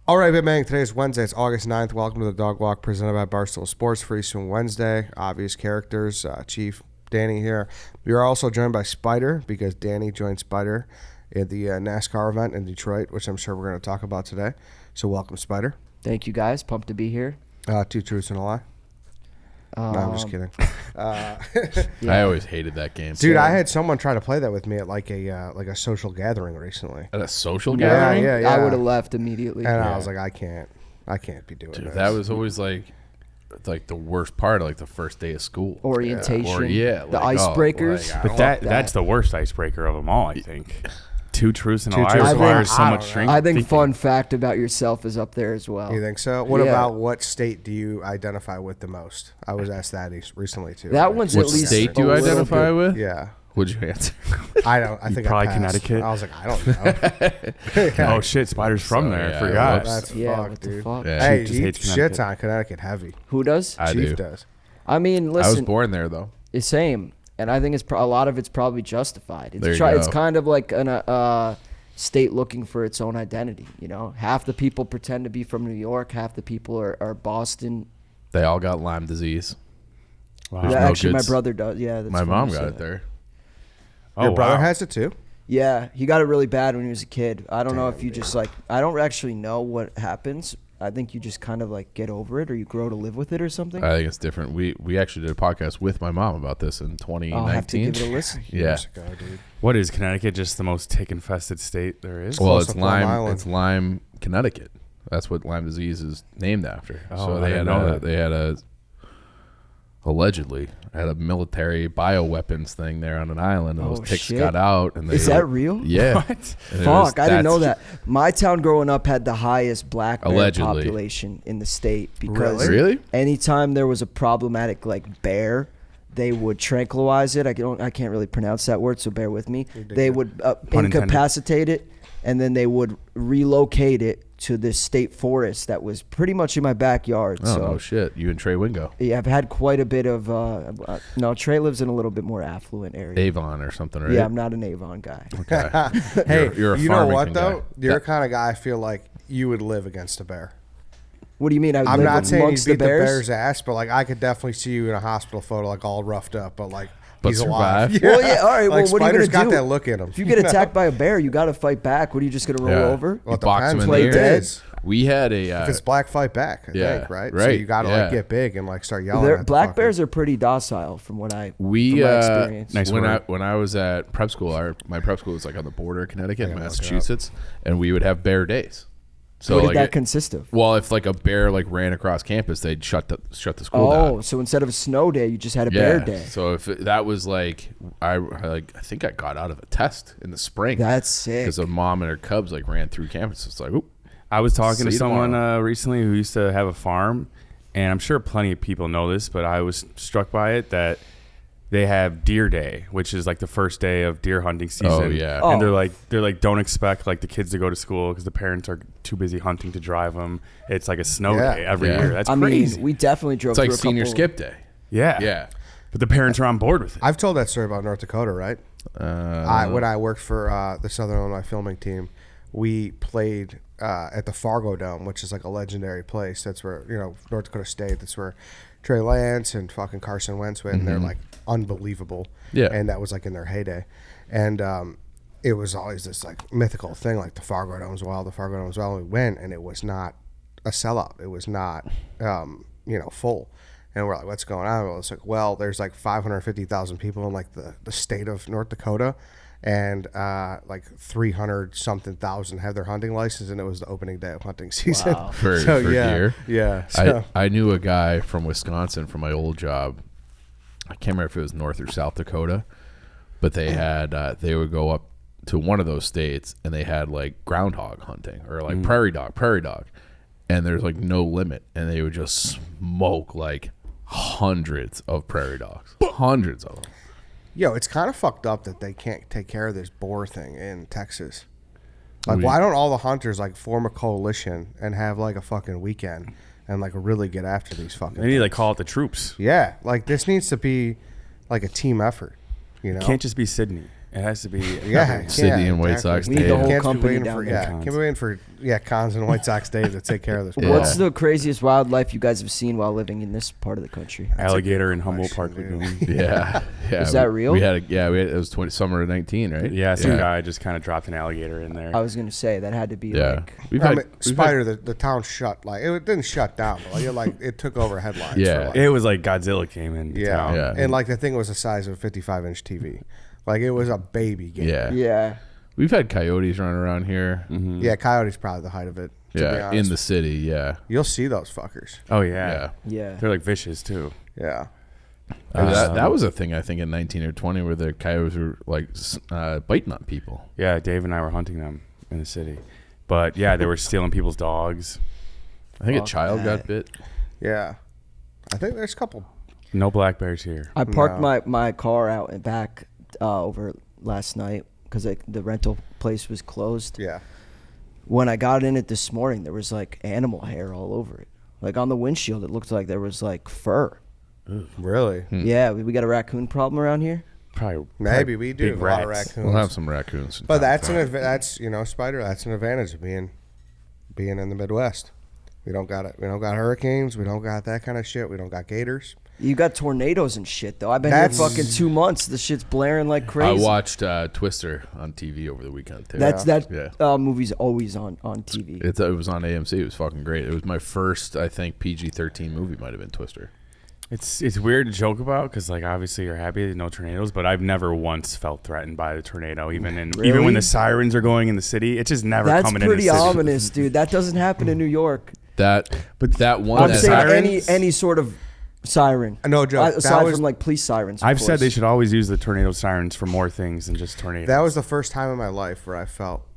All right, Big Bang. Today is Wednesday. It's August 9th. Welcome to the Dog Walk presented by Barstool Sports. Free Swing Wednesday. Obvious characters. Chief Danny here. We are also joined by Spider because Danny joined Spider at the NASCAR event in Detroit, which I'm sure we're going to talk about today. So welcome, Spider. Thank you, guys. Pumped to be here. Two truths and a lie. No, I'm just kidding. Yeah. I always hated that game. Dude, I had someone try to play that with me at like a social gathering recently. At a social gathering? Yeah. I would have left immediately. And I was like, I can't be doing Dude, this. that was always like the worst part of like the first day of school. Orientation. like, the icebreakers. But that's the worst icebreaker of them all, I think. Two truths and a lie requires so much strength. I think fun fact about yourself is up there as well. You think so? What about what state do you identify with the most? I was asked that recently too. That one's What at least state do you identify with? Yeah. What'd you answer? I think probably I passed. Connecticut. I was like, I don't know. Oh shit, Spider's from there. yeah, I forgot. whoops. That's Yeah, fucked, what the dude. fuck? Yeah. Hey, Chief just he hates shits Connecticut. on Connecticut heavy. Who does? I Chief do. does. I mean, I was listen, born there though. it's same. And I think it's a lot of it's probably justified. There you go. It's kind of like a state looking for its own identity. You know, half the people pretend to be from New York, half the people are Boston. They all got Lyme disease. Wow. There's Yeah, no actually, my good- brother does. Yeah, that's My funny mom you got say it that. there. Your brother wow. has it too? Yeah, he got it really bad when he was a kid. I don't know if you just I don't actually know what happens. I think you just kind of like get over it or you grow to live with it or something. I think it's different. We actually did a podcast with my mom about this in 2019. I'll have to give it a listen. Yeah. Years ago, dude. What is Connecticut? Just the most tick-infested state there is? Well, Close it's to Plum Lyme. Island. It's Lyme, Connecticut. That's what Lyme disease is named after. Oh, so I they didn't had know a that. they had a allegedly had a military bioweapons thing there on an island, and Oh, those ticks shit. got out. And they Is that real? Yeah. What? And it was- Fuck, I didn't know that's- that. My town growing up had the highest black bear Allegedly. population in the state because Really? anytime there was a problematic like bear, they would tranquilize it. I can't really pronounce that word, so bear with me. They would Pun intended. incapacitate it, and then they would relocate it to this state forest that was pretty much in my backyard. Oh so no shit! You and Trey Wingo, yeah, I've had quite a bit of. No, Trey lives in a little bit more affluent area. Avon or something, right? Yeah, I'm not an Avon guy. Okay. Hey, You're a you know Farmington what though? guy. You're the kind of guy I feel like you would live against a bear. What do you mean? I I'm live not saying you amongst beat the bears? bear's ass, but like I could definitely see you in a hospital photo, like all roughed up, but like But he's alive. survive? Well, yeah, all right. Like Well, what are you Spider's gonna got do? that look in him. If you get attacked by a bear, you got to fight back. What are you just gonna roll Yeah. over? Well, it You box depends him in what the it air. is. We had a If it's black, fight back. I Yeah, think, right? So right, you got to yeah. like get big and like start yelling. They're- at the black fucking- bears are pretty docile, from what I from we my experience. Nice when word. I was at prep school, my prep school was like on the border of Connecticut, I and gotta look it up. Massachusetts, and we would have bear days. So what did like that consist of? well, if like a bear like ran across campus, they'd shut the school Oh, down. so instead of a snow day, you just had a Yeah. bear day. So if that was like I think I got out of a test in the spring. That's sick. Because a mom and her cubs like ran through campus. It's like, oop. I was talking to See you someone tomorrow. recently who used to have a farm, and I'm sure plenty of people know this, but I was struck by it that they have Deer Day, which is like the first day of deer hunting season. Oh, yeah. And Oh. they're like don't expect like the kids to go to school because the parents are too busy hunting to drive them. It's like a snow Yeah. day every Yeah. year. That's I crazy. mean, we definitely drove It's like through a senior couple- skip day. yeah. Yeah. But the parents are on board with it. I've told that story about North Dakota, right? When I worked for the Southern Illinois filming team, we played at the Fargo Dome, which is like a legendary place. That's where, North Dakota State, that's where Trey Lance and fucking Carson Wentz went. And they're like unbelievable. Yeah. And that was like in their heyday. And it was always this like mythical thing, like the Fargo Dome's wild, the Fargo Dome's wild. And we went, and it was not a sellout. It was not, full. And we're like, what's going on? Well, it's like, well, there's like 550,000 people in like the state of North Dakota, and like 300 something thousand have their hunting license, and it was the opening day of hunting season. Wow. For So, yeah. yeah, deer. yeah. So, I knew a guy from Wisconsin from my old job. I can't remember if it was North or South Dakota, but they had they would go up to one of those states and they had like groundhog hunting or like prairie dog, and there's like no limit, and they would just smoke like hundreds of prairie dogs, hundreds of them. yo, it's kind of fucked up that they can't take care of this boar thing in Texas. Like, why don't all the hunters like form a coalition and have like a fucking weekend and like really get after these fucking They need to things? like call it the troops. Yeah, like this needs to be like a team effort, you know? It can't just be Sydney. It has to be. Yeah, Sydney and White Sox We need the Dave. whole Can't be company waiting down for there. can't be waiting for Cons and White Sox Dave to take care of this. Yeah. What's the craziest wildlife you guys have seen while living in this part of the country? Alligator in Humboldt Park question, dude. Lagoon. Yeah. Is that real? It was summer of 19, right? Yeah, some guy just kind of dropped an alligator in there. I was gonna say that had to be Yeah. like. Spider, the town shut it didn't shut down, but it took over headlines. Yeah. for It was like Godzilla came in town. Yeah. and like the thing was the size of a 55-inch TV, like it was a baby game. Yeah. Yeah. We've had coyotes running around here. Mm-hmm. Yeah, coyotes probably the height of it. To be Yeah, honest. in the city. Yeah. You'll see those fuckers. Oh Yeah. yeah. Yeah. They're like vicious too. Yeah, That was a thing, I think, in 19 or 20 where the coyotes were like biting on people. Yeah, Dave and I were hunting them in the city, but yeah, they were stealing people's dogs. I think a Fuck child that. got bit. yeah. I think there's a couple. No black bears here. I parked No. my car out and back over last night because the rental place was closed. Yeah, When I got in it this morning, there was like animal hair all over it. Like on the windshield, it looked like there was like fur. really. Yeah, we got a raccoon problem around here. Probably Maybe we do big a lot of rats. raccoons. We'll have some raccoons. in But town. that's Spider. That's an advantage of being in the Midwest. We don't got it. We don't got hurricanes. We don't got that kind of shit. We don't got gators. You got tornadoes and shit though. I've been That's- here fucking 2 months. The shit's blaring like I crazy. watched Twister on TV over the weekend too. That movie's always on TV. It was on AMC. It was fucking great. It was my first, I think, PG-13 movie. Might have been Twister. It's weird to joke about because like obviously you're happy there's no tornadoes, but I've never once felt threatened by the tornado. Even Really? when the sirens are going in the city, it's just never That's coming in the pretty city. ominous, dude. That doesn't happen in New York. That one. I'm that saying sirens? any sort of siren. No joke. Aside That was- from like police sirens. of I've said course. they should always use the tornado sirens for more things than just tornadoes. That was the first time in my life where I felt,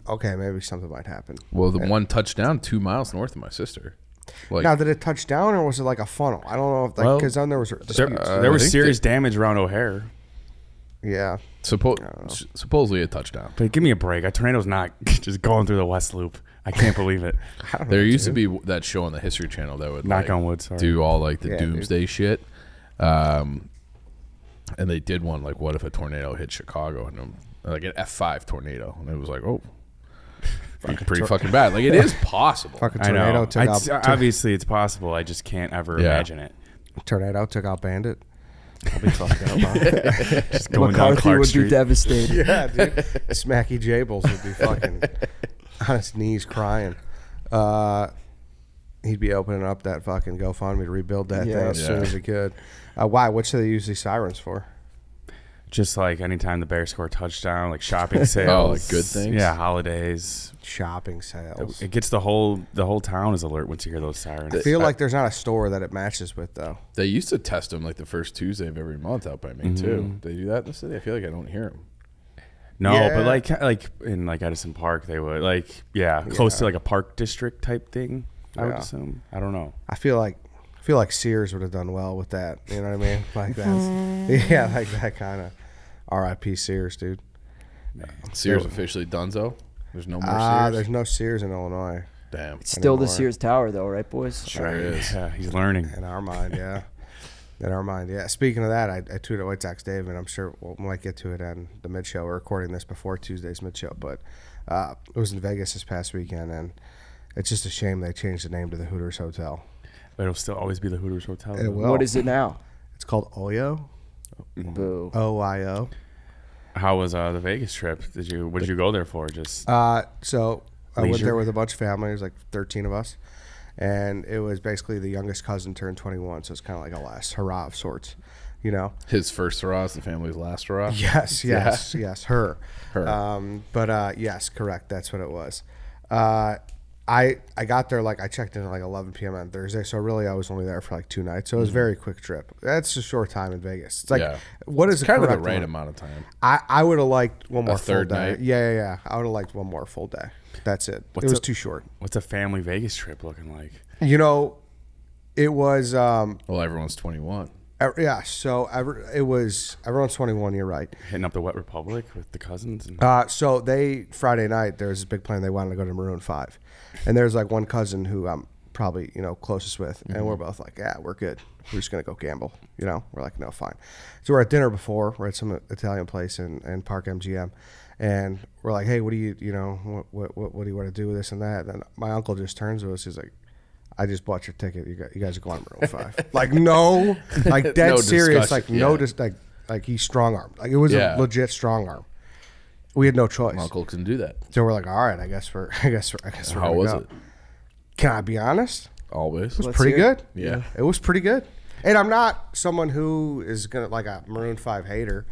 okay, maybe something might happen. Well, the one touchdown 2 miles north of my sister. Like, Now, did it touch down or was it like a funnel? I don't know if Well, because then there was there, disputes. there was I think serious damage around O'Hare. Yeah, supposedly a touchdown. But give me a break. A tornado's not just going through the West Loop. I can't believe it. I don't know, There used to dude. be that show on the History Channel that would Knock on wood, sorry. do all like the Yeah, dude. doomsday shit. And they did one like, what if a tornado hit Chicago, and like an F5 tornado, and it was like, oh, pretty fucking bad. Like it is possible. Fucking I tornado know. took out Obviously, it's possible. I just can't ever Yeah. imagine it. tornado took out Bandit. I'll be fucking up on it. Just going down McCarthy Clark would Street. be devastated. Yeah, dude. Smacky Jables would be fucking on his knees crying. He'd be opening up that fucking GoFundMe to rebuild that thing as soon Yeah. as he could. Why? What should they use these sirens for? Just like anytime the Bears score a touchdown, like shopping sales. like good things? Yeah, holidays. Shopping sales. It gets the whole town is alert once you hear those sirens. I feel like there's not a store that it matches with though. They used to test them like the first Tuesday of every month out by me too. They do that in the city. I feel like I don't hear them. No, Yeah. but like in like Edison Park, they would close to like a park district type thing. I would Yeah. assume. I don't know. I feel like Sears would have done well with that. You know what I mean? Like that. Yeah, like that kind of. R.I.P. Sears, dude. Sears officially donezo. There's no more Ah, Sears. there's no Sears in Illinois. Damn. It's still the Anymore. Sears Tower though, right, boys? Sure is. Yeah, he's learning. In our mind, yeah. In our mind, yeah. Speaking of that, I tweeted White Sox Dave, and I'm sure we might get to it on the mid show. We're recording this before Tuesday's mid show, but it was in Vegas this past weekend, and it's just a shame they changed the name to the Hooters Hotel. But it'll still always be the Hooters Hotel. It will. What is it now? It's called Oyo. Boo. OYO. How was the Vegas trip? What did you go there for? Just So I went Leisure? there with a bunch of family. It was like 13 of us. And it was basically the youngest cousin turned 21. So it's kind of like a last hurrah of sorts, you know? His first hurrah is the family's last hurrah. Yes, yes, her. Her. But yes, correct. That's what it was. I got there, like, I checked in at like 11 p.m. on Thursday. So really, I was only there for like 2 nights. So it was a very quick trip. That's a short time in Vegas. It's like, Yeah. what is It's the kind of the correct right amount? amount of time. I would have liked one more third full day. night? Yeah. I would have liked one more full day. That's it. What's it was up? too short. what's a family Vegas trip looking like? You know, it was Well, everyone's 21. yeah. So everyone's 21. You're right. Hitting up the Wet Republic with the cousins. And So Friday night there was this big plan. They wanted to go to Maroon 5, and there's like one cousin who probably, closest with. And we're both like, yeah, we're good. We're just going to go gamble. We're like, no, fine. So we're at dinner before. We're at some Italian place in Park MGM. And we're like, hey, what do you, what do you want to do with this and that? And my uncle just turns to us. He's like, I just bought your ticket. You guys are going to Maroon 5. Like, no, like dead No serious. Like, discussion, no, yeah. just like he's strong armed. Like, it was a legit strong arm. We had no choice. My uncle can do that. So we're like, all right, I guess we're How was it? Can I be honest? Always. It was pretty good. Yeah. It was pretty good. And I'm not someone who is gonna like a Maroon 5 hater,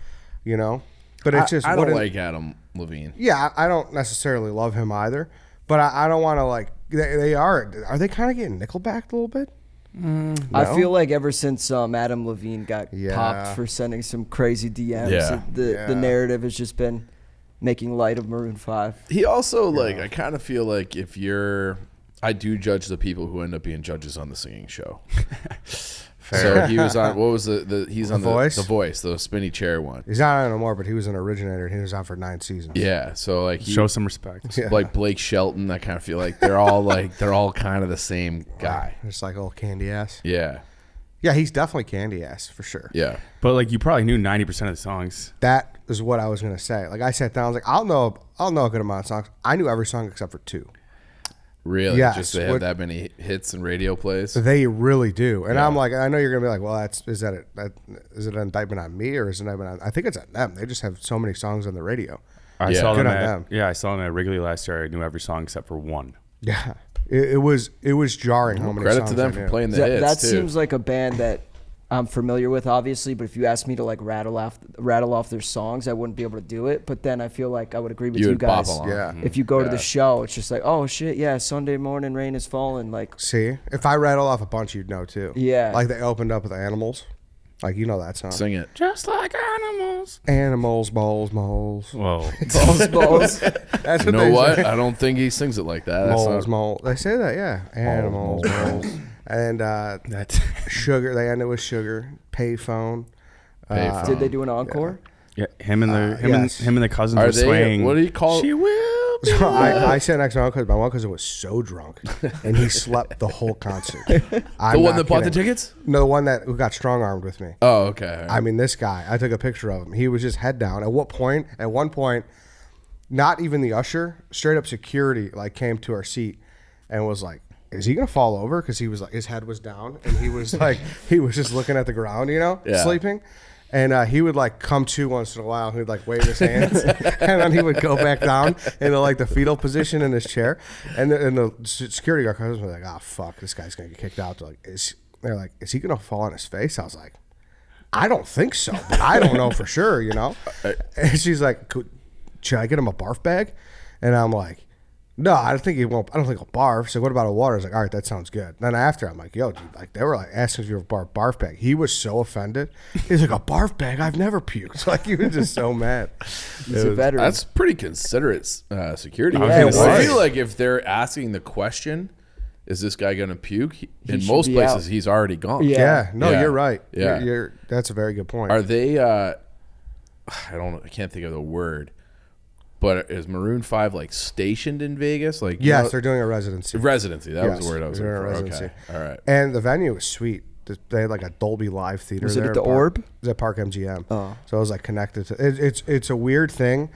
But it's just I don't like Adam Levine. Yeah, I don't necessarily love him either. But I don't want to like. They are they kind of getting Nickelbacked a little bit? No? I feel like ever since Adam Levine got Yeah. popped for sending some crazy DMs, Yeah. the narrative has just been making light of Maroon 5. He also I kind of feel like I do judge the people who end up being judges on the singing show. So he was on, what was he's on Voice? The Voice, the spinny chair one. He's not on it anymore, but he was an originator and he was on for 9 seasons. Yeah, so Show some respect. Yeah. like Blake Shelton, I kind of feel like they're all kind of the same guy. It's like old candy ass. Yeah, Yeah, he's definitely candy ass for sure. yeah. But like you probably knew 90% of the songs. That is what I was gonna say. Like I sat down, I was like, I'll know a good amount of songs. I knew every song except for 2. Really? Yes. Just they have that many hits and radio plays? They really do. And Yeah. I'm like, I know you're gonna be like, well, is it an indictment on me or is it an indictment on? I think it's on them. They just have so many songs on the radio. I Yeah. saw Good them on at them. Yeah, I saw them at Wrigley last year. I knew every song except for one. Yeah, it was jarring how many Credit songs to them I for knew. playing the That, hits that too. seems like a band that I'm familiar with, obviously, but if you asked me to like rattle off their songs, I wouldn't be able to do it. But then I feel like I would agree with You you would bop guys. along. Yeah. If you go to Yeah. the show, it's just like, oh shit, yeah, Sunday morning rain is falling. Like, See, if I rattle off a bunch, you'd know too. Yeah. Like they opened up with Animals. Like that song. Sing it. Just like animals. Animals, balls, moles. Whoa. balls. That's You know they what? say. I don't think he sings it like that. That's Moles, not, moles. They say that, yeah. Animals, moles. And That's sugar. They ended with sugar. Payphone. Payphone. Did they do an encore? yeah, him and yes. the cousins Are were they? swaying. What do you call? She will be. So I sat next to my uncle. My one cousin was so drunk, and he slept the whole concert. The one that bought the tickets? No, the one who got strong armed with me. Oh, okay. I mean, this guy. I took a picture of him. He was just head down. At one point, not even the usher, straight up security, like came to our seat and was like, "Is he gonna fall over?" Because he was like, his head was down, and he was like, he was just looking at the ground, Yeah. sleeping. And he would like come to once in a while. He'd like wave his hands, and then he would go back down into like the fetal position in his chair. And the security guard comes and was like, "Oh fuck, this guy's gonna get kicked out." They're like, "Is he gonna fall on his face?" I was like, "I don't think so, but I don't know for sure, And she's like, "Should I get him a barf bag?" And I'm like, "No, I don't think he'll barf." So what about a water? I was like, "All right, that sounds good." Then after, I'm like, "Yo, dude," like they were like asking if you were a barf bag. He was so offended. He's like, "A barf bag? I've never puked." Like he was just so mad. He's a veteran. That's pretty considerate security. I was gonna I say. feel like if they're asking the question, is this guy going to puke? In should most be places, out. he's already gone. Yeah. Yeah, no, Yeah. you're right. Yeah. That's a very good point. Are they? I can't think of the word. But is Maroon 5 like stationed in Vegas? Like Yes, they're doing a residency. residency. That was Yes, the word I was they're looking doing a for. residency. Okay, all right. And the venue was sweet. They had like a Dolby Live theater. Was it there at the Park- Orb? It was at Park MGM. Oh. So it was like connected to. It's a weird thing,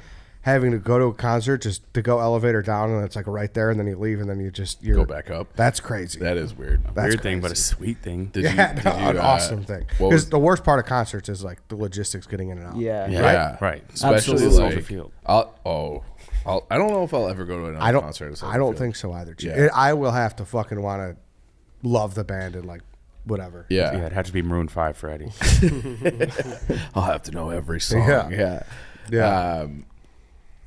having to go to a concert just to go elevator down and it's like right there and then you leave and then you're Go back up. That's crazy. That is weird. That's Weird thing, but a crazy. sweet thing. Did An awesome thing. what Because was- the worst part of concerts is like the logistics getting in and out. Yeah. Yeah, Right. Especially Absolutely. like Soldier Field. I don't know if I'll ever go to another I don't. concert. at Soldier I don't Field. think so either. Yeah. I will have to fucking want to love the band and like whatever. Yeah, Yeah, it'd have to be Maroon 5 for Eddie. I'll have to know every song. Yeah. Yeah.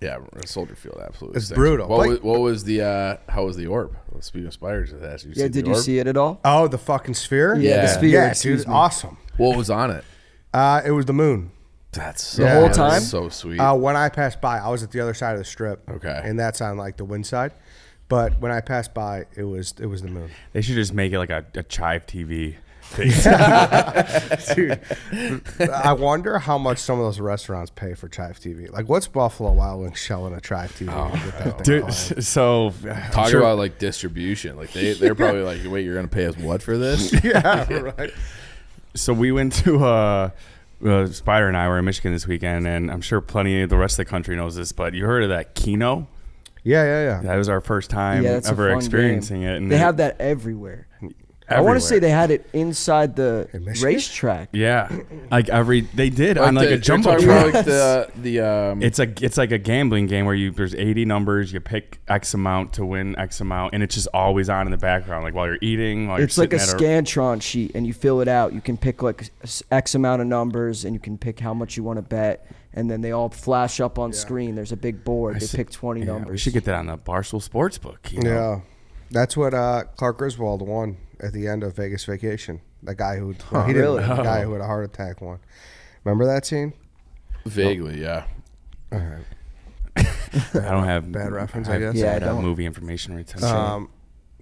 Yeah, Soldier Field absolutely. It's stinks. brutal. What was the? How was the Orb? Speaking of spiders, I asked you. Yeah, did you Orb? see it at all? Oh, the fucking sphere. Yeah, the sphere, Yeah, excuse dude, me. awesome. What was on it? It was the moon. That's so, The whole that's time? so sweet. When I passed by, I was at the other side of the strip. Okay. And that's on like the wind side. But when I passed by, it was the moon. They should just make it like a Chive TV Dude, I wonder how much some of those restaurants pay for Tribe TV. Like, what's Buffalo Wild Wings showing a Tribe TV? to get that thing Dude, going? so Talk about like distribution. Like they're probably like, wait, you're gonna pay us what for this? Yeah, right. So we went to Spider and I were in Michigan this weekend, and I'm sure plenty of the rest of the country knows this, but you heard of that Keno? Yeah. That was our first time Yeah, that's a ever fun experiencing game. it. And They have that everywhere. I want to say they had it inside the In Michigan? racetrack. Yeah, like they did on like a jumbo talking truck. about like the It's like a gambling game where there's 80 numbers, you pick X amount to win X amount, and it's just always on in the background, like while you're eating. While It's you're like a sitting at Scantron sheet, and you fill it out. You can pick like X amount of numbers, and you can pick how much you want to bet, and then they all flash up on screen. There's a big board. They pick 20 numbers. We should get that on the Barstool Sports book. You know? Yeah. That's what Clark Griswold won at the end of Vegas Vacation. The guy who he didn't really? win, the guy who had a heart attack won. Remember that scene? vaguely, yeah. All right. I don't have Bad reference, I have guess. Yeah, I bad don't. movie information retention.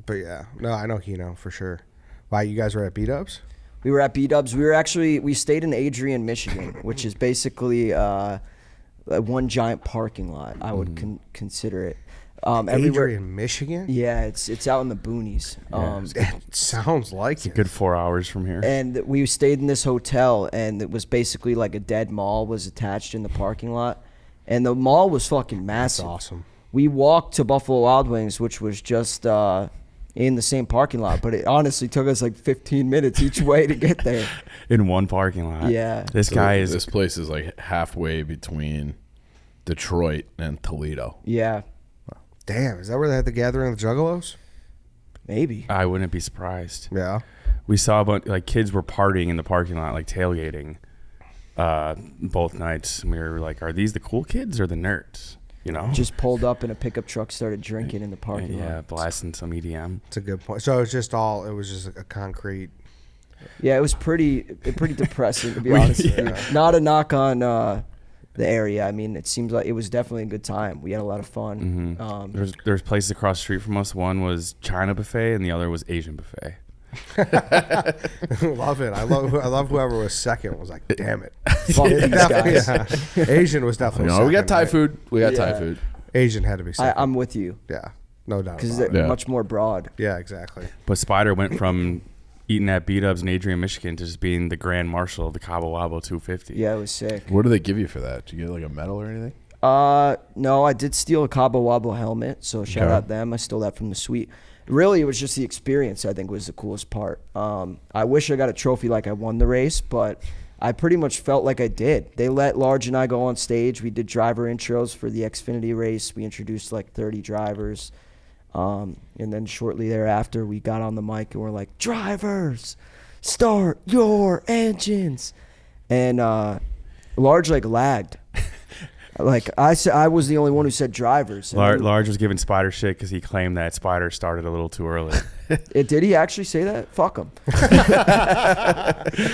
But yeah, no, I know Keno for sure. Why, you guys were at B-Dubs? We were at B-Dubs. We stayed in Adrian, Michigan, which is basically one giant parking lot. I would consider it. Everywhere. Adrian, Michigan? Yeah, it's out in the boonies. It sounds like it. Good 4 hours from here. And we stayed in this hotel, and it was basically like a dead mall was attached in the parking lot, and the mall was fucking That's massive. awesome. We walked to Buffalo Wild Wings, which was just in the same parking lot, but it honestly took us like 15 minutes each way to get there. In one parking lot. Yeah. This guy is This place is like halfway between Detroit and Toledo. Yeah, Damn, is that where they had the gathering of the Juggalos? maybe. I wouldn't be surprised. Yeah. We saw a bunch, like kids were partying in the parking lot, like tailgating, both nights. And we were like, "Are these the cool kids or the nerds?" You know, Just pulled up in a pickup truck, started drinking in the parking yeah, lot. blasting some E EDM. It's a good point. So it was just a concrete. Yeah, it was pretty depressing, to be honest with you. Not a knock on the area. I mean, it seems like it was definitely a good time. We had a lot of fun. There's places across the street from us. One was China buffet, and the other was Asian buffet. Love it. I love whoever was second was like, damn it. Fuck these guys. Yeah. Asian was definitely second. We got Thai right? food. We got Yeah. Thai food. Asian had to be second. I'm with you Yeah. No doubt because about it's it. Yeah. much more broad. Yeah, exactly. But Spider went from eating at B-Dubs in Adrian, Michigan, to just being the Grand Marshal of the Cabo Wabo 250. Yeah, it was sick. What do they give you for that? Did you get like a medal or anything? No, I did steal a Cabo Wabo helmet, so shout out them. I stole that from the suite. Really, it was just the experience I think was the coolest part. I wish I got a trophy like I won the race, but I pretty much felt like I did. They let Large and I go on stage. We did driver intros for the Xfinity race. We introduced like 30 drivers. And then shortly thereafter, we got on the mic and we're like, drivers, start your engines. And Large like lagged. Like I was the only one who said drivers. Large was giving Spider shit because he claimed that Spider started a little too early. Did he actually say that? Fuck him.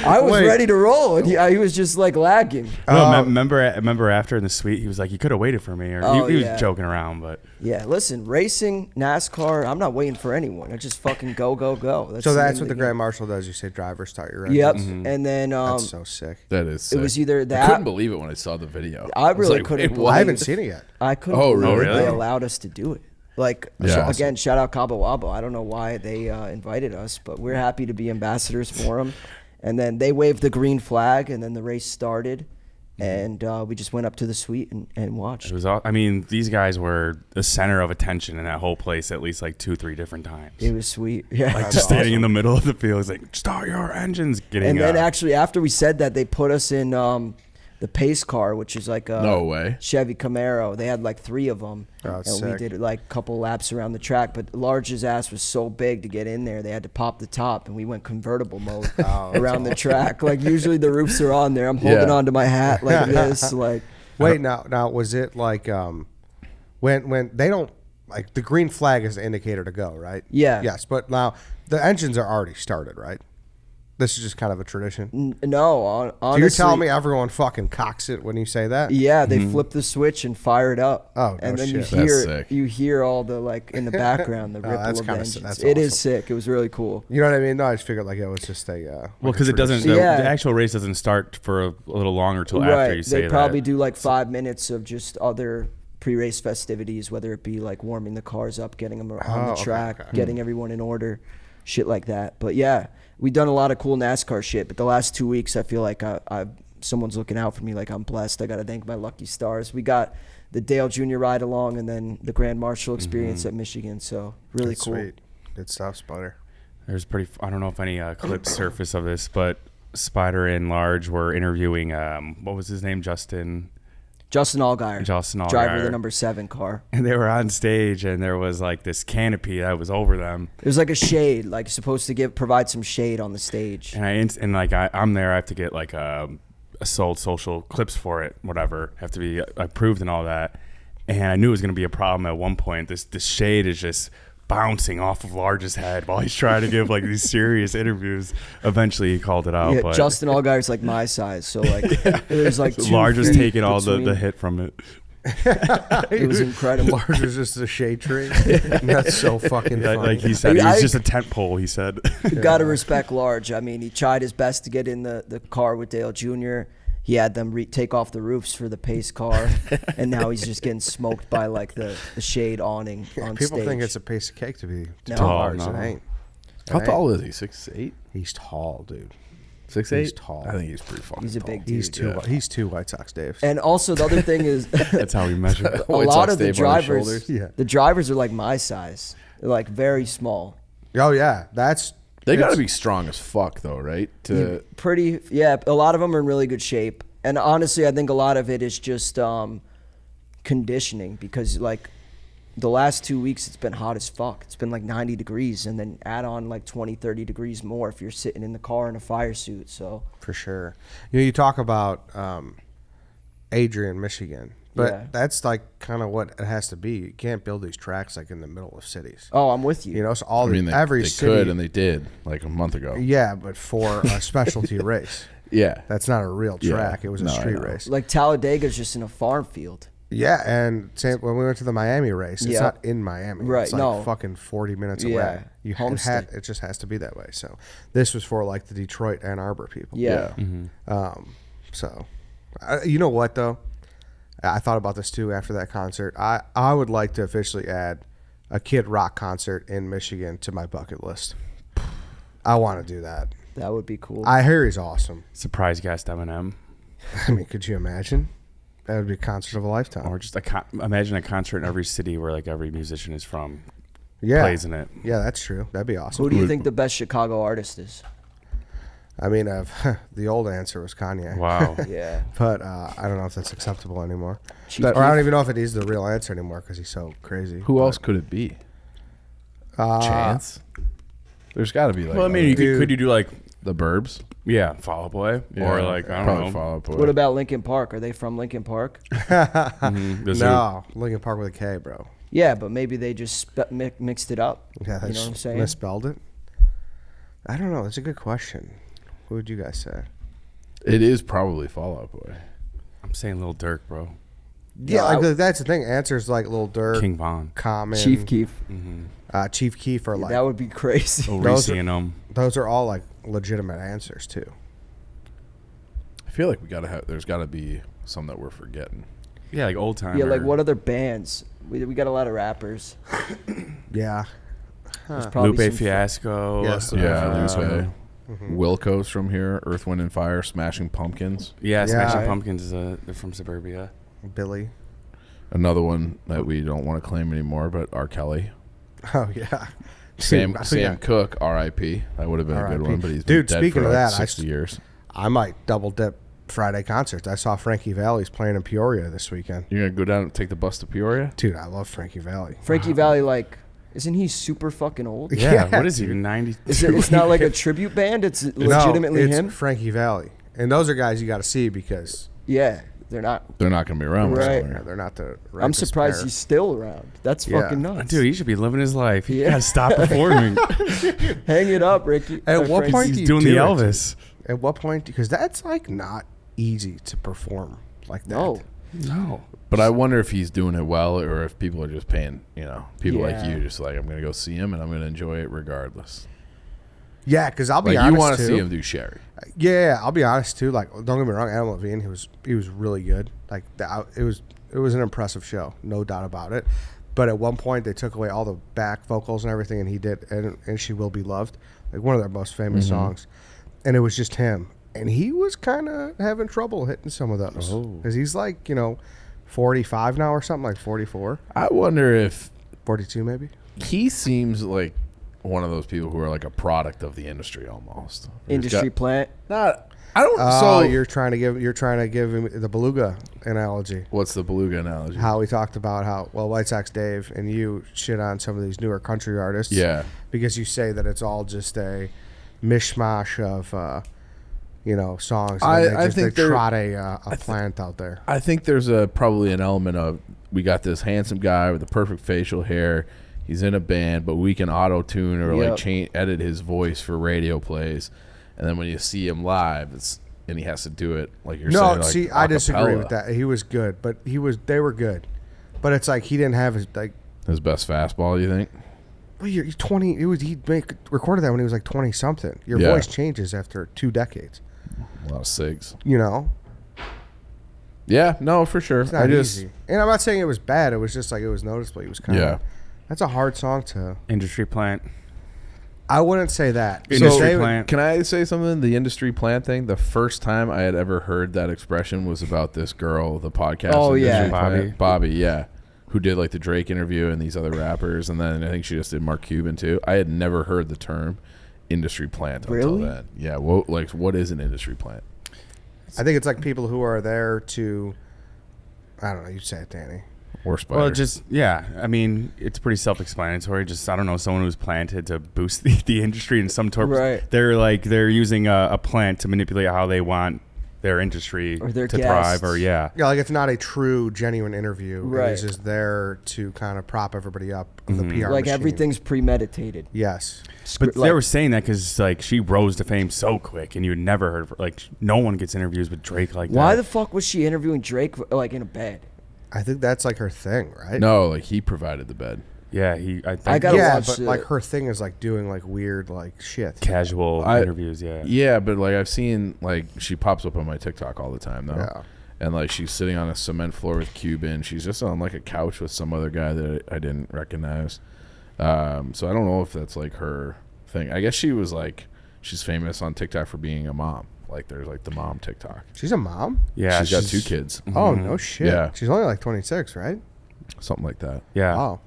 I was Wait. ready to roll, and he was just like lagging. No, remember after in the suite, he was like, "You could have waited for me," or Oh, he was yeah. joking around. But Yeah, listen, racing, NASCAR, I'm not waiting for anyone. I just fucking go. So the that's name what of the game. Grand Marshal does. You say driver, start your Yep. engines. And then That's so sick. That is sick. it was either I that. couldn't believe it when I saw the video. I was really like, couldn't wait, believe what? I haven't seen it yet. I couldn't Oh, believe really? they allowed us to do it. Like, Yeah. again, shout out Cabo Wabo. I don't know why they invited us, but we're happy to be ambassadors for them. And then they waved the green flag, and then the race started. And we just went up to the suite and watched. it was all. I mean, these guys were the center of attention in that whole place at least like 2-3 different times. It was sweet. Yeah. Like just standing in the middle of the field, it's like start your engines. Getting And then actually, after we said that, they put us in the pace car, which is like a No way. Chevy Camaro. They had like 3 of them. Oh, and sick. we did like a couple laps around the track. But Large's ass was so big to get in there, they had to pop the top, and we went convertible mode around the track. Like usually the roofs are on there. I'm holding Yeah. onto my hat like this. Like Wait, now was it like when they don't like the green flag is the indicator to go, right? Yeah. Yes, but now the engines are already started, right? This is just kind of a tradition. No, honestly. You're telling me everyone fucking cocks it when you say that? Yeah, they flip the switch and fire it up. Oh, no and then shit. That's you sick. hear all the like in the background the ripple that's of the kinda engines. that's It is awesome. sick. It was really cool. You know what I mean? No, I just figured like it was just a Well, like because a it doesn't. tradition. Yeah. The actual race doesn't start for a little longer till Right. after you say They probably that. do like 5 minutes of just other pre-race festivities, whether it be like warming the cars up, getting them on the okay, track, okay. getting everyone in order, shit like that. But yeah, we've done a lot of cool NASCAR shit. But the last 2 weeks, I feel like someone's looking out for me. Like I'm blessed. I got to thank my lucky stars. We got the Dale Jr. ride along, and then the Grand Marshal experience at Michigan. So really That's cool. Sweet. Good stuff, Spider. There's I don't know if any clips surface of this, but Spider and Large were interviewing. What was his name? Justin Allgaier, driver of Allgaier. the number 7 car. And they were on stage, and there was like this canopy that was over them. It was like a shade, like supposed to provide some shade on the stage. And I'm there. I have to get like sold social clips for it, whatever. Have to be approved and all that. And I knew it was going to be a problem at one point. This shade is just bouncing off of Large's head while he's trying to give like these serious interviews. Eventually, he called it out. Yeah, but Justin Allgaier's like my size, so like there's like so 2 Large is feet taking all the between. hit from it. It was incredible. Large is just a shade tree. That's so fucking funny. Like he said, I- he's just a tent pole. He said. You got to respect Large. I mean, he tried his best to get in the car with Dale Jr. He had them take off the roofs for the pace car, and now he's just getting smoked by like the shade awning on People stage. think it's a piece of cake to be No. large. No. It ain't. How It ain't. tall is he? 6'8"? He's tall, dude. 6'8"? He's tall. I think he's pretty fucking He's a tall. big He's dude. two. He's two White Sox Daves. And also the other thing is, That's how we measure it. a White lot Sox of the tape on his drivers, shoulders. Yeah. the drivers are like my size. They're like very small. Oh yeah, They got to it's- be strong as fuck, though, right? Yeah, a lot of them are in really good shape. And honestly, I think a lot of it is just conditioning, because like the last 2 weeks it's been hot as fuck. It's been like 90 degrees, and then add on like 20, 30 degrees more if you're sitting in the car in a fire suit. So for sure. You talk about Adrian, Michigan, but Yeah. that's like kind of what it has to be. You can't build these tracks like in the middle of cities. oh, I'm with you. You know, so I mean, every they city, could, and they did, like a month ago. yeah, but for a specialty race, Yeah. that's not a real Yeah. track. It was a No, I street know. race. Like Talladega's just in a farm field. Yeah, and same when we went to the Miami race, it's Yeah. not in Miami. Right, It's like no. fucking 40 minutes Yeah, away. Homestead. It just has to be that way. So this was for like the Detroit, Ann Arbor people. Yeah. So, you know what though? I thought about this too after that concert. I would like to officially add a Kid Rock concert in Michigan to my bucket list. I want to do that. That would be cool. I hear he's awesome. Surprise guest Eminem, I mean, could you imagine? That would be a concert of a lifetime. or just imagine a concert in every city where like every musician is from Yeah, plays in it. yeah, that's true. That'd be awesome. Who do you think the best Chicago artist is? I mean, the old answer was Kanye. Wow. Yeah. But I don't know if that's acceptable anymore. Chief Or I don't Keef? even know if it is the real answer anymore because he's so crazy. Who else could it be? Chance? There's got to be like Well, I mean, you Dude. could you do like the Burbs. Fall Out Boy, or like I probably don't know. Fall Out Boy. What about Linkin Park? Are they from Linkin Park? There's No, Linkin Park with a K, bro. Yeah, but maybe they just mixed it up. Yeah, You know what I'm saying? misspelled it. I don't know. That's a good question. What would you guys say? It is probably Fall Out Boy. I'm saying Lil Durk, bro. Yeah, I- like that's the thing. Answers like Lil Durk, King Von, Common, Chief Keef. Chief Keef are like That would be crazy. Those are- Reese and them. those are all like legitimate answers too. I feel like there's got to be some that we're forgetting. Yeah, like old time. Yeah, like what other bands? We got a lot of rappers. Yeah, There's probably Lupe some- Fiasco. Yes. Yeah, Lupe. Wilco's from here. Earth, Wind, and Fire. Smashing Pumpkins. Yeah, Smashing Yeah. Pumpkins they're from Suburbia. Billy. Another one that we don't want to claim anymore, but R. Kelly. Oh yeah. Sam Dude, Sam yeah. Cooke, R.I.P. That would have been a good R.I.P.. one, but he's Dude, been dead speaking for of like that, 60 years. I might double dip Friday concerts. I saw Frankie Valli's playing in Peoria this weekend. You're gonna go down and take the bus to Peoria? Dude, I love Frankie Valli. Frankie Valli, like, isn't he super fucking old? Yeah, Yeah, what is he? 90? It's not like a tribute band. It's legitimately no, it's him. Frankie Valli, and those are guys you got to see because Yeah, they're not. They're not going to be around. much Right. longer. Yeah, they're not the. I'm ripest surprised pair. he's still around. That's Yeah. fucking nuts. Dude, he should be living his life. He Yeah. gotta stop performing. Hang it up, Ricky. At what point He's do you doing do the it? Elvis. At what point? Because that's like not easy to perform like that. No. No. But I wonder if he's doing it well or if people are just paying, people like Yeah. you, just like, I'm going to go see him and I'm going to enjoy it regardless. Yeah, because I'll be Like, honest you want too. to see him do Sherry. Yeah, I'll be honest too. Like, don't get me wrong, Adam Levine, he was really good. Like, it was an impressive show, no doubt about it. But at one point, they took away all the back vocals and everything, and he did, and She Will Be Loved, like one of their most famous songs, and it was just him, and he was kind of having trouble hitting some of those because he's like 45 now or something, like 44, I wonder if 42 maybe. he seems like one of those people who are like a product of the industry almost. Industry plant. Not. I don't. Oh, so you're trying to give him the beluga analogy. what's the beluga analogy? How we talked about how White Sox Dave and you shit on some of these newer country artists. Yeah. Because you say that it's all just a mishmash of songs. And I they think they they're- trot a plant out there. I think there's probably an element of we got this handsome guy with the perfect facial hair. He's in a band, but we can auto tune or like edit his voice for radio plays. And then when you see him live, and he has to do it like you're saying. No, Like see, I disagree acapella. with that. He was good, but they were good, but it's like he didn't have his like. His best fastball, you think? Well, you're 20. He recorded that when he was like 20 something. Your Yeah. voice changes after 2 decades. A lot of SIGs. Yeah, no, for sure. It's not easy. And I'm not saying it was bad. It was just like it was noticeable. He was kind of. Yeah. That's a hard song to. Industry plant. I wouldn't say that. Industry They would- plant. Can I say something? The industry plant thing. The first time I had ever heard that expression was about this girl, the podcast. Oh, Industry yeah. Plant. Bobby, yeah, who did like the Drake interview and these other rappers, and then I think she just did Mark Cuban too. I had never heard the term industry plant until Really? then. Yeah, what is an industry plant? I think it's like people who are there to. I don't know. You say it, Danny. Or spider? Well, I mean, it's pretty self-explanatory. Just, I don't know, someone who's planted to boost the industry in some sort. Right. They're using a plant to manipulate how they want their industry Or their to guests. thrive. Or Yeah, like it's not a true, genuine interview. Right. It's just there to kind of prop everybody up of the PR Like machine. everything's premeditated. Yes. But they were saying that because like she rose to fame so quick, and you had never heard of her. Like no one gets interviews with Drake like that. Why the fuck was she interviewing Drake like in a bed? I think that's like her thing, right? no, like he provided the bed. Yeah, I gotta Yeah, watch but it. like her thing is like doing like weird like shit. casual interviews. Yeah. Yeah, but like I've seen like she pops up on my TikTok all the time though. Yeah. And like she's sitting on a cement floor with Cuban. She's just on like a couch with some other guy that I didn't recognize. So I don't know if that's like her thing. I guess she's famous on TikTok for being a mom. Like there's like the mom TikTok. She's a mom? Yeah, she's got 2 kids, Oh, no shit. Yeah. She's only like 26, right? something like that. Yeah. Wow.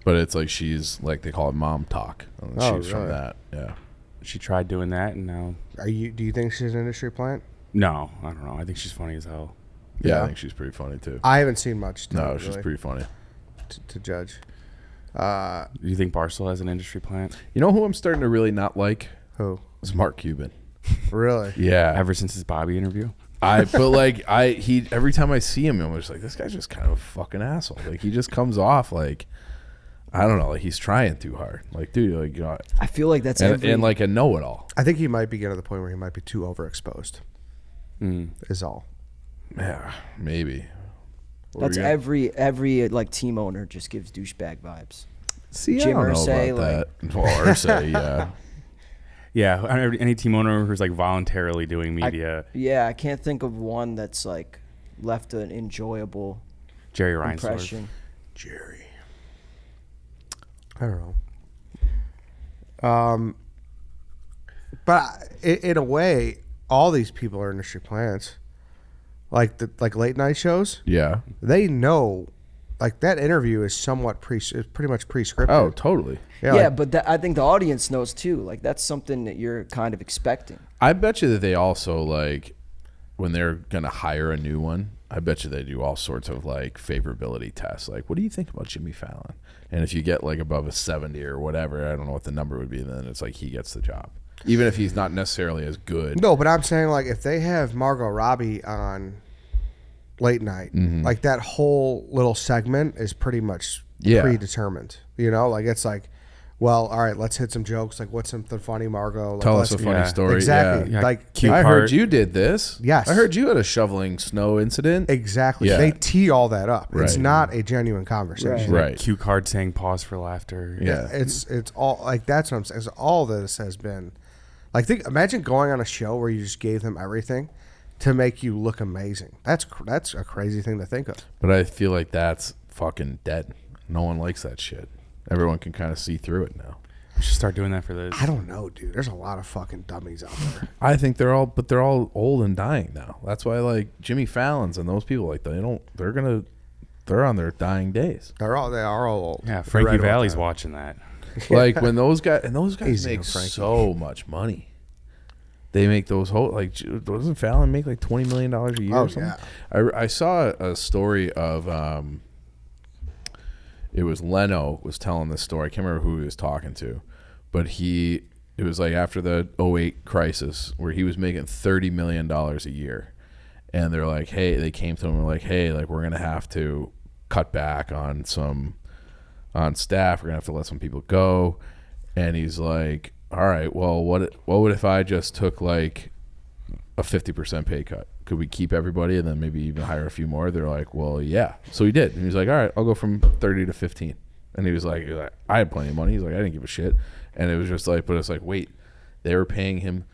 But it's like she's like they call it mom talk. And Oh, she's from really? that. Yeah. She tried doing that, and now Do you think she's an industry plant? no, I don't know. I think she's funny as hell. Yeah, Yeah. I think she's pretty funny too. I haven't seen much No, she's pretty funny. to judge. Do you think Barstool has an industry plant? You know who I'm starting to really not like? Who? It's Mark Cuban. Really? Yeah. Ever since his Bobby interview? He every time I see him, I'm just like, this guy's just kind of a fucking asshole. Like he just comes off like, I don't know, like he's trying too hard. Like, dude, like, you know, I feel like that's and like a know-it-all. I think he might be getting to the point where he might be too overexposed. Is all. Yeah, maybe. that's every like team owner just gives douchebag vibes. See, Jim I don't know Irsay, about that. Well, Irsay, yeah. Yeah, any team owner who's like voluntarily doing media. I can't think of one that's like left an enjoyable Jerry Reinsdorf. impression. Jerry. I don't know. But in a way, all these people are industry plants. Like late night shows, Yeah. they know. Like that interview is somewhat pretty much pre-scripted. Oh, totally. Yeah, like- but I think the audience knows too. Like that's something that you're kind of expecting. I bet you that they also like when they're gonna hire a new one. I bet you they do all sorts of like favorability tests. Like, what do you think about Jimmy Fallon? And if you get like above a 70 or whatever, I don't know what the number would be. Then it's like he gets the job, even if he's not necessarily as good. No, but I'm saying like if they have Margot Robbie on late night. Mm-hmm. Like that whole little segment is pretty much predetermined. You know, like it's like, well, all right, let's hit some jokes. Like, what's something funny, Margot? Like, Tell us a funny story. Exactly. Yeah. Like, Cute I part. heard you did this. Yes. I heard you had a shoveling snow incident. exactly. Yeah. They tee all that up. It's Right. not a genuine conversation. Right. Cue card saying pause for laughter. Yeah. It's all like that's what I'm saying. So all this has been like imagine going on a show where you just gave them everything to make you look amazing. That's a crazy thing to think of. But I feel like that's fucking dead. No one likes that shit. Everyone can kind of see through it now. We should start doing that for this. I don't know, dude. There's a lot of fucking dummies out there. I think they're all old and dying now. That's why like Jimmy Fallon's and those people like they're on their dying days. They are all old. Yeah, They're Frankie right about Valli's that. watching that. Like when those guys Easy make on Frankie. so much money. They make those whole like doesn't Fallon make like $20 million a year Oh, or something? yeah. I saw a story of it was Leno was telling this story. I can't remember who he was talking to, but it was like after the 2008 crisis where he was making $30 million a year, and they're like, hey, they came to him and were like, hey, like we're gonna have to cut back on staff. We're gonna have to let some people go, and he's like, all right, well, what would if I just took like a 50% pay cut? Could we keep everybody and then maybe even hire a few more? They're like, well, yeah. So he did. And he was like, all right, I'll go from 30 to 15. And he was like, I had plenty of money. He's like, I didn't give a shit. And it was just like, but it's like, wait, they were paying him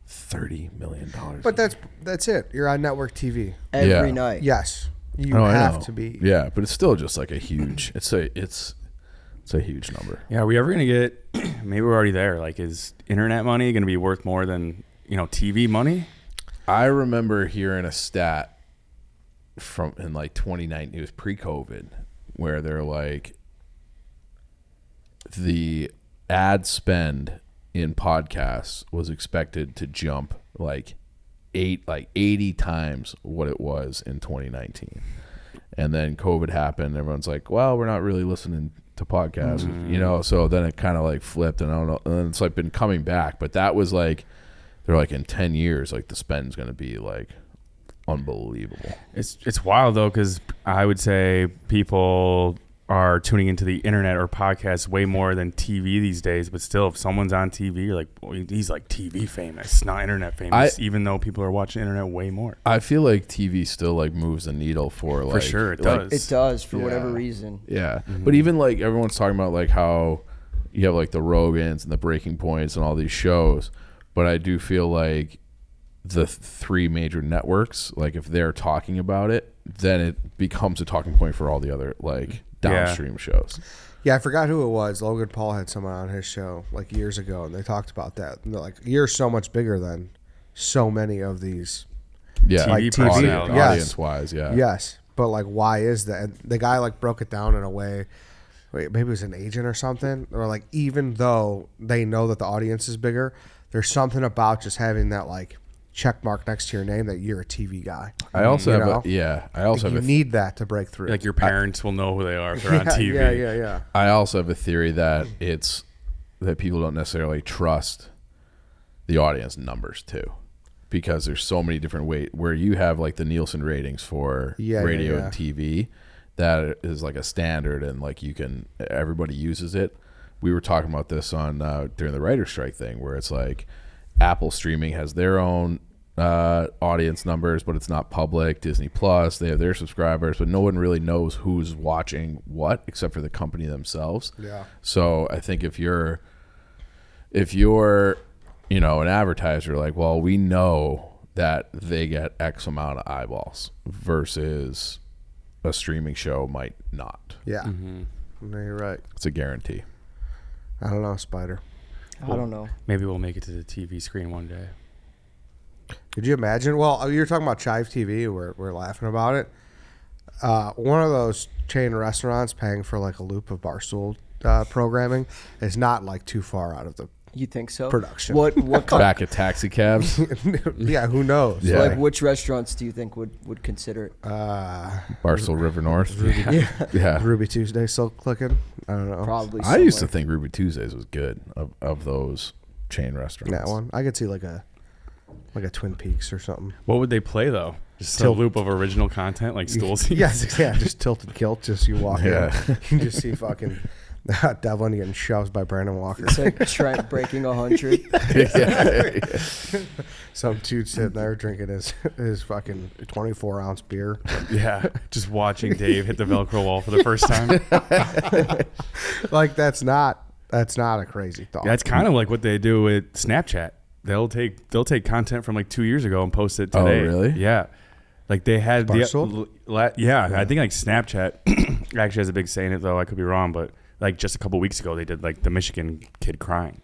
$30 million. But that's it. You're on network TV. Every night. Yes. You I have know. to be. Yeah, but it's still just like a huge, it's a huge number. Yeah, are we ever gonna get? Maybe we're already there. Like, is internet money gonna be worth more than TV money? I remember hearing a stat from in like 2019, it was pre-COVID, where they're like the ad spend in podcasts was expected to jump like 80 times what it was in 2019. And then COVID happened. Everyone's like, well, we're not really listening to podcasts, so then it kind of like flipped, and I don't know. And then it's like been coming back, but that was like, they're like in 10 years, like the spend's going to be like unbelievable. It's wild though, because I would say people are tuning into the internet or podcasts way more than TV these days. But still, if someone's on TV, you're like, well, he's like TV famous, not internet famous. Even though people are watching internet way more. I feel like TV still like moves the needle for like, sure it like, does. It does for whatever reason. Yeah, but even like everyone's talking about like how you have like the Rogans and the Breaking Points and all these shows, but I do feel like the three major networks, like if they're talking about it, then it becomes a talking point for all the other like downstream shows. Yeah, I forgot who it was. Logan Paul had someone on his show like years ago, and they talked about that. And they're like, you're so much bigger than so many of these. Yeah, Like TV, audience wise, yeah. Yes, but like, why is that? And the guy like broke it down in a way. Wait, maybe it was an agent or something. Or like, even though they know that the audience is bigger, there's something about just having that like check mark next to your name that you're a TV guy. I also You have know? You need that to break through. Like your parents will know who they are if they're on TV. Yeah. I also have a theory that it's that people don't necessarily trust the audience numbers too, because there's so many different ways where you have like the Nielsen ratings for radio and TV that is like a standard, and like everybody uses it. We were talking about this on during the writer's strike thing, where it's like Apple streaming has their own audience numbers, but it's not public. Disney Plus, they have their subscribers, but no one really knows who's watching what except for the company themselves. Yeah. So I think if you're an advertiser, like, well, we know that they get X amount of eyeballs versus a streaming show might not. Yeah. No, you're right. It's a guarantee. I don't know, Spider. I don't know. Maybe we'll make it to the TV screen one day. Could you imagine? Well, you were talking about Chive TV. We're laughing about it. One of those chain restaurants paying for like a loop of Barstool programming is not like too far out of the You think so? production. What Back at taxi cabs. Yeah, who knows? Yeah. like which restaurants do you think would consider it? Barstool River North. Yeah. Ruby Tuesday still clicking? I don't know. Probably. I used to somewhere. think Ruby Tuesdays was good of those chain restaurants. That one. I could see like a like a Twin Peaks or something. What would they play though? Just a loop of original content like stool seats? Yes, yeah, just tilted kilt. Just you walk Yeah. in, you can just see fucking Devlin getting shoved by Brandon Walker. It's like Trent breaking 100. Some dude sitting there drinking his fucking 24-ounce beer. Yeah, just watching Dave hit the Velcro wall for the first time. Like that's not a crazy thought. That's kind of like what they do with Snapchat. They'll take content from like 2 years ago and post it today. Oh, really? Yeah. Like they had Barstool? Yeah, I think like Snapchat actually has a big say in it though. I could be wrong, but like just a couple weeks ago they did like the Michigan kid crying.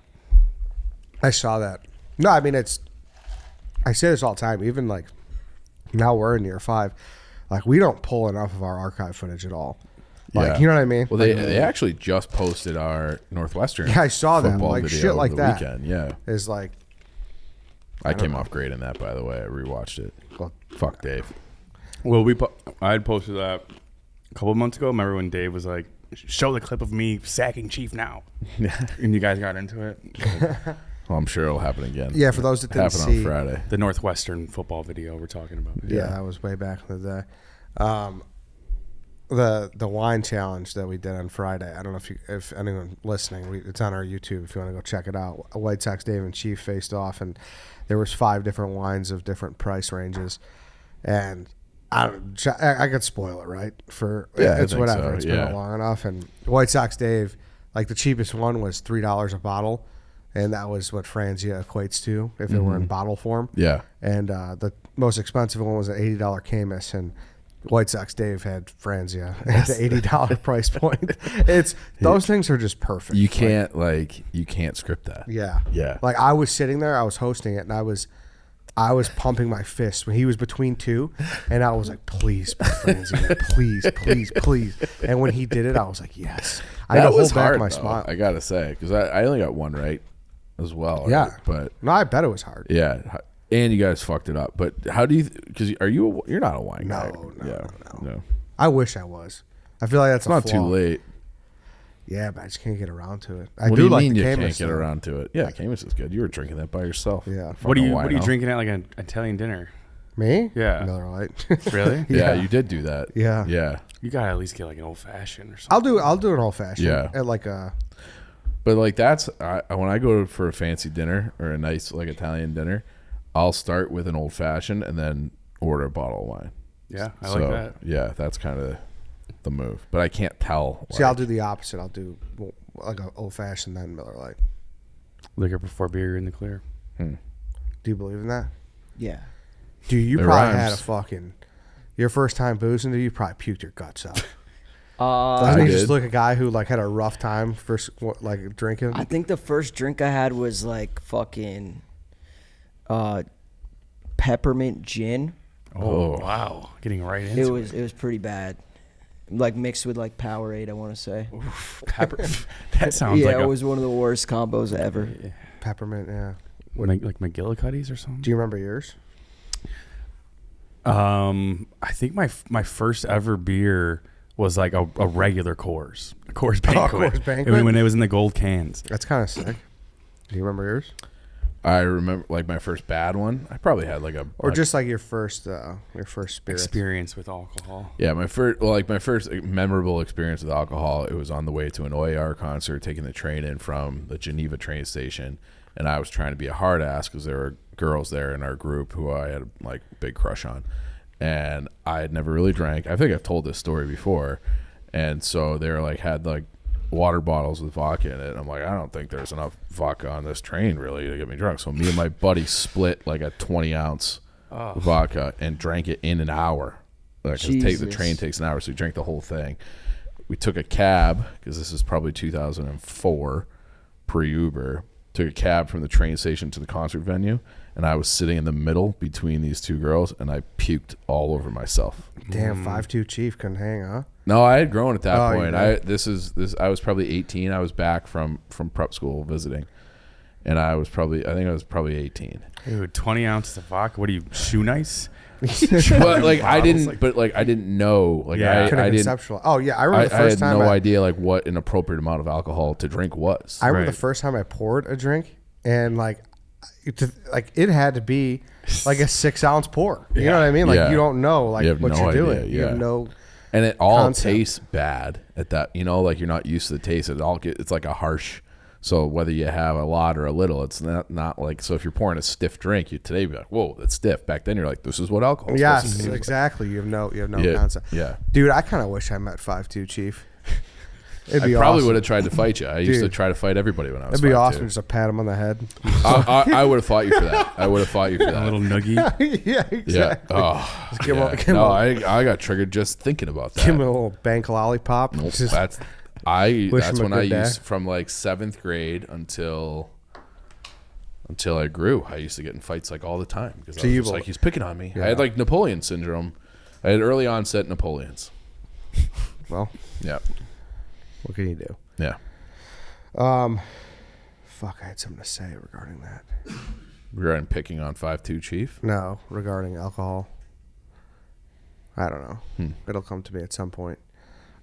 I saw that. No, I mean I say this all the time. Even like now we're in year 5, like we don't pull enough of our archive footage at all. Like Yeah. you know what I mean? Well, they actually just posted our Northwestern. Yeah, I saw that. football Like video shit over like the that Weekend. Yeah, is like I came off great in that. By the way, I rewatched it. well, Fuck Dave. Well, I had posted that a couple of months ago. Remember when Dave was like, "Show the clip of me sacking Chief now," and you guys got into it. Well, I'm sure it'll happen again. yeah. For those that didn't Happen see, on Friday. The Northwestern football video we're talking about. yeah, that was way back in the day. The wine challenge that we did on Friday. I don't know if anyone listening, it's on our YouTube. If you want to go check it out, White Sox Dave and Chief faced off, and there was 5 different wines of different price ranges, and I could spoil it, right? Yeah, I it's think whatever. so, It's been yeah. out long enough, and White Sox Dave, like the cheapest one was $3 a bottle, and that was what Franzia equates to if it were in bottle form. Yeah. And the most expensive one was an $80 Camus, and White Sox Dave had Franzia at the $80 price point. It's those things are just perfect. You can't script that. Yeah. Yeah. Like I was sitting there, I was hosting it, and I was pumping my fist when he was between 2, and I was like, please, Franzia, please, please. And when he did it, I was like, yes. I had That to was hold back hard, my though, smile. I gotta say, because I only got one right as well. Yeah. right? But No, I bet it was hard. yeah, and you guys fucked it up. But how do you? Because you're not a wine guy. No, No. I wish I was. I feel like that's It's not a too flaw. late. Yeah, but I just can't get around to it. I What do you like mean the you Camus, can't get though. around to it? Yeah, Camus is good. You were drinking that by yourself. Yeah. What are Fucking you wino. drinking at like an Italian dinner? Me? Yeah. Miller Lite. Really? Yeah, Yeah. you did do that. Yeah. Yeah. You gotta at least get like an old fashioned or something. I'll do an old fashioned. Yeah. At like a But like that's when I go for a fancy dinner or a nice like Italian dinner, I'll start with an old fashioned and then order a bottle of wine. Yeah, I So, like that. Yeah, that's kind of the move. But I can't tell. see. I'll do the opposite. I'll do like an old fashioned then Miller Lite. Liquor before beer in the clear. Do you believe in that? Yeah. Dude, you It probably had a rhymes. fucking your first time boozing. Dude, you probably puked your guts out. I Doesn't I he just did. look a guy who like had a rough time first like drinking? think the first drink I had was like fucking peppermint gin. Oh. Wow, getting right into it. It was pretty bad. Like mixed with like Powerade, I want to say. Pepper. That sounds Yeah, like it was one of the worst combos ever. Peppermint, yeah. like McGillicuddy's or something. Do you remember yours? I think my first ever beer was like a regular Coors, a Coors Banquet. Coors Banquet? When it was in the gold cans. That's kind of sick. Do you remember yours? I remember like my first bad one. I probably had like a Or just like your first spirit? Experience with alcohol. yeah, my first memorable experience with alcohol. It was on the way to an OAR concert, taking the train in from the Geneva train station, and I was trying to be a hard ass because there were girls there in our group who I had like a big crush on, and I had never really drank. I think I've told this story before, and so they were like had like water bottles with vodka in it. I'm like, I don't think there's enough vodka on this train really to get me drunk. So me and my buddy split like a 20-ounce vodka and drank it in an hour. Like, 'cause the Jesus. train takes an hour, so we drank the whole thing. We took a cab because this is probably 2004, pre-Uber. Took a cab from the train station to the concert venue, and I was sitting in the middle between these two girls, and I puked all over myself. Damn, 5'2" Chief couldn't hang, huh? No, I had grown at that Oh, you point. did? I was probably 18. I was back from prep school visiting, and I think I was probably 18. Dude, 20 ounces of vodka. What are you, shoe nice? But like I Bottles, didn't, like- but like I didn't know. Like Yeah. Couldn't I didn't. conceptual. Oh yeah, I remember the I first had time. no idea like what an appropriate amount of alcohol to drink was. I remember Right. the first time I poured a drink, and like like it had to be like a 6-ounce pour. You know what I mean? Like Yeah. you don't know like You have what no you're idea, doing. You yeah. have no. And it all concept. tastes bad at that. You know, like you're not used to the taste. It's like a harsh. So whether you have a lot or a little, it's not like. So if you're pouring a stiff drink, today you'd be like, whoa, that's stiff. Back then you're like, this is what alcohol is supposed to Yes, taste like. exactly. You have no Yeah, concept. yeah. Dude, I kind of wish I met 5'2" Chief. It'd be I probably awesome. would have tried to fight you. I used to Dude. try to fight everybody when I was It'd be 5'2". awesome just to pat him on the head. I would have fought you for that. I would have fought you for A that. little noogie. Yeah, exactly. Yeah. Oh, Just give yeah. him No, a- I got triggered just thinking about that. Give him a little bank lollipop. Nope, Just- that's wish that's him a when I good day. used from like 7th grade until I grew. I used to get in fights like all the time because I was you just bel- like, he's picking on me. Yeah. I had like Napoleon syndrome. I had early onset Napoleons. well, Yeah, what can you do? yeah. Fuck, I had something to say regarding that. Regarding picking on 5'2" Chief. No, regarding alcohol. I don't know. It'll come to me at some point.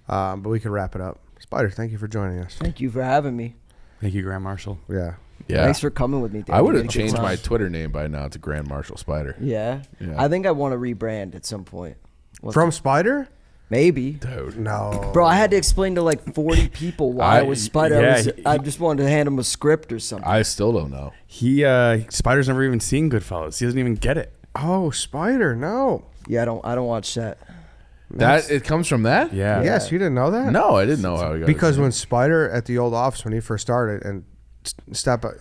But we can wrap it up. Spider, thank you for joining us. Thank you for having me. Thank you, Grand Marshal. Yeah. Yeah, Thanks for coming with me, Dan. I would You have had a good changed time. my Twitter name by now to Grand Marshal Spider. Yeah? Yeah. I think I want to rebrand at some point. From Spider? Maybe. Dude. No. Bro, I had to explain to like 40 people why I was Spider. yeah, I just wanted to hand him a script or something. I still don't know. Spider's never even seen Goodfellas. He doesn't even get it. Oh, Spider, no. Yeah, I don't watch that. That it comes from that? Yeah. Yes, you didn't know that? No, I didn't know how he got Because his name. when Spider at the old office when he first started and step on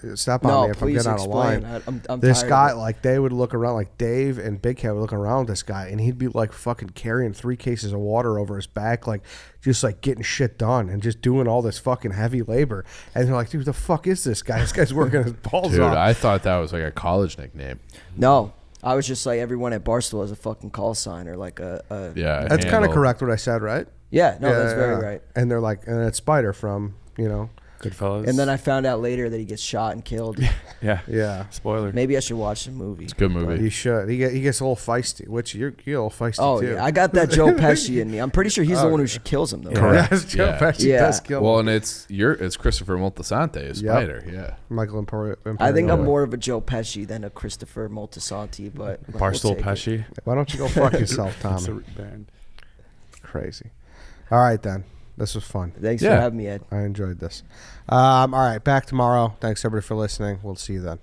No, me if I'm please getting out of explain. line. I'm This tired guy, of it. like they would look around, like Dave and Big Cat would look around with this guy, and he'd be like fucking carrying 3 cases of water over his back, like just like getting shit done and just doing all this fucking heavy labor. And they're like, dude, the fuck is this guy? This guy's working his balls Dude, off. I thought that was like a college nickname. No, I was just like everyone at Barstool has a fucking call sign or like a Yeah. That's kind of handle. correct what I said, right? yeah. No, that's Yeah, very yeah. right. And they're like, and it's Spider from, you know, Goodfellas. And then I found out later that he gets shot and killed. yeah. yeah. Spoiler. Maybe I should watch the movie. Good But movie. you should. He gets a little feisty, which you're a little feisty Oh too. yeah, I got that Joe Pesci in me. I'm pretty sure he's the one who kills him though. Correct. Right? Yes, Joe Yeah. Pesci Yeah. does kill Well, him. and it's Christopher Moltisanti as Yep. Spider. Yeah. Michael Imperioli. I think I'm more of a Joe Pesci than a Christopher Moltisanti, but we'll Barstool take it. Pesci. Why don't you go fuck yourself, It's Tommy? a band. Crazy. All right, then. This was fun. Thanks Yeah. for having me, Ed. I enjoyed this. All right, back tomorrow. Thanks, everybody, for listening. We'll see you then.